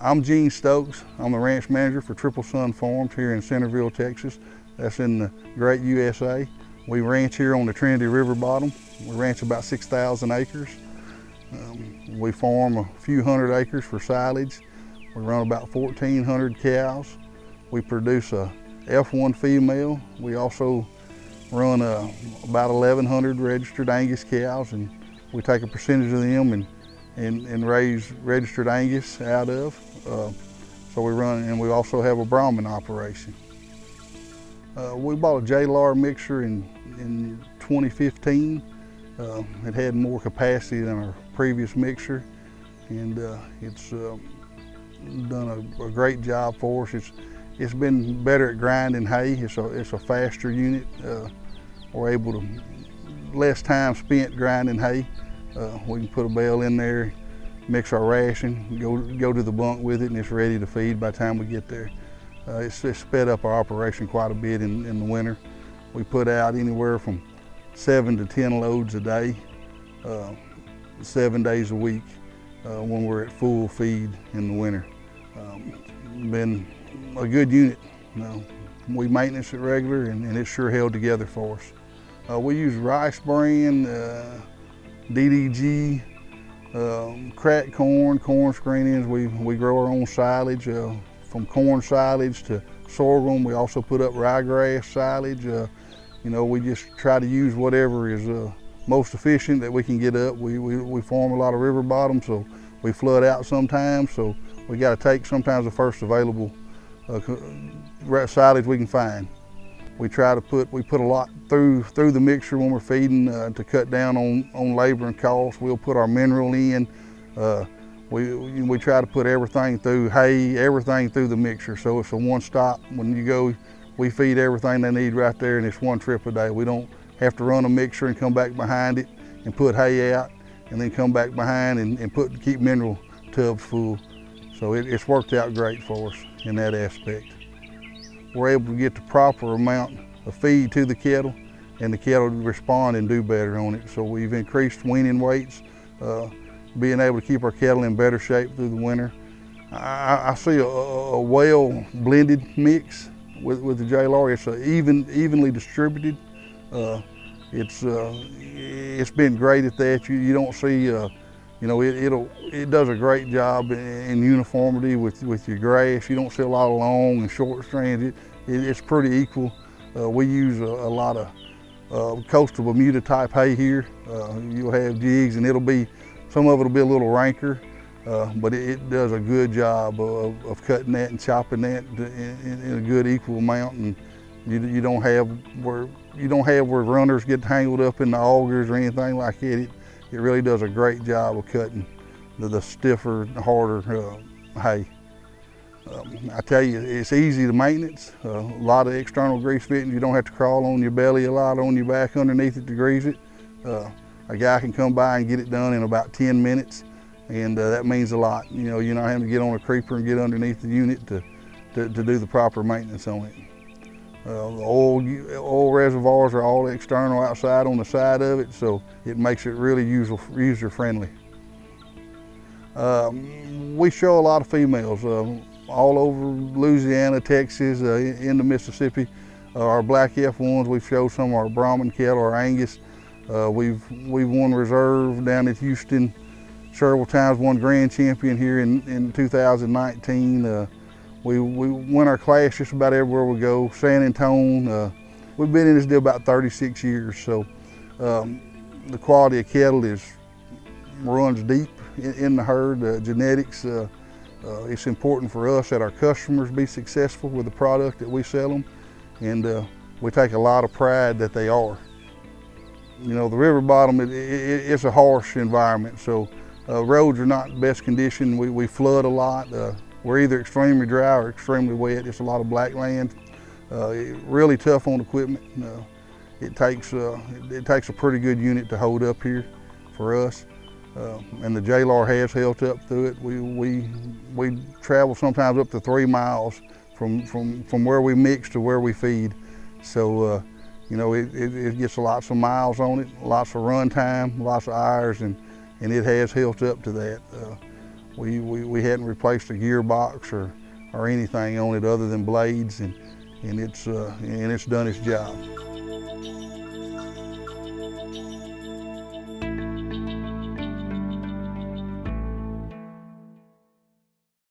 I'm Stokes. I'm the ranch manager for Triple Sun Farms here in Centerville, Texas. That's in the great USA. We ranch here on the Trinity River bottom. We ranch about 6,000 acres. We farm a few hundred acres for silage. We run about 1,400 cows. We produce a F1 female. We also run about 1,100 registered Angus cows, and we take a percentage of them and raise registered Angus out of. So we run, and we also have a Brahman operation. We bought a Jaylor mixer in 2015. It had more capacity than our previous mixer, and it's done a great job for us. It's been better at grinding hay. It's a faster unit. We're able to, less time spent grinding hay. We can put a bale in there, mix our ration, go to the bunk with it, and it's ready to feed by the time we get there. It's sped up our operation quite a bit in the winter. We put out anywhere from 7 to 10 loads a day, 7 days a week when we're at full feed in the winter. Been a good unit. We maintenance it regular, and it's sure held together for us. We use rice bran, DDG, cracked corn screenings. We grow our own silage, from corn silage to sorghum. We also put up ryegrass silage. We just try to use whatever is most efficient that we can get up. We farm a lot of river bottom, so we flood out sometimes, so we got to take sometimes the first available silage we can find. We put a lot through the mixer when we're feeding to cut down on labor and costs. We'll put our mineral in. We try to put everything through hay, everything through the mixer, so it's a one-stop. When you go, we feed everything they need right there, and it's one trip a day. We don't have to run a mixer and come back behind it and put hay out, and then come back behind and keep mineral tubs full. So it's worked out great for us in that aspect. We're able to get the proper amount of feed to the cattle, and the cattle respond and do better on it. So we've increased weaning weights, being able to keep our cattle in better shape through the winter. I see a well-blended mix with the Jaylor. It's evenly distributed. It's been great at that. You don't see, it does a great job in uniformity with your grass. You don't see a lot of long and short strands. It's pretty equal. We use a lot of coastal Bermuda type hay here. You'll have jigs, and some of it will be a little ranker, but it does a good job of cutting that and chopping that in a good equal amount. And you don't have where runners get tangled up in the augers or anything like that. It really does a great job of cutting the stiffer, harder hay. I tell you, it's easy to maintenance. A lot of external grease fittings. You don't have to crawl on your belly a lot, on your back underneath it to grease it. A guy can come by and get it done in about 10 minutes, and that means a lot. You're not having to get on a creeper and get underneath the unit to do the proper maintenance on it. The oil reservoirs are all external outside on the side of it, so it makes it really user-friendly. We show a lot of females all over Louisiana, Texas, into Mississippi. Our black F1s, we've showed some of our Brahman cattle, our Angus. We've won reserve down at Houston several times, won grand champion here in 2019. We win our class just about everywhere we go. San Antonio, we've been in this deal about 36 years, so the quality of cattle runs deep in the herd. Genetics, it's important for us that our customers be successful with the product that we sell them, and we take a lot of pride that they are. The river bottom, it's a harsh environment, so roads are not in best condition. We flood a lot. We're either extremely dry or extremely wet. It's a lot of black land. Really tough on equipment. It takes a pretty good unit to hold up here for us. And the Jaylor has held up through it. We travel sometimes up to 3 miles from where we mix to where we feed. So it gets lots of miles on it, lots of run time, lots of hours, and it has held up to that. We hadn't replaced a gearbox or anything on it other than blades, and it's done its job.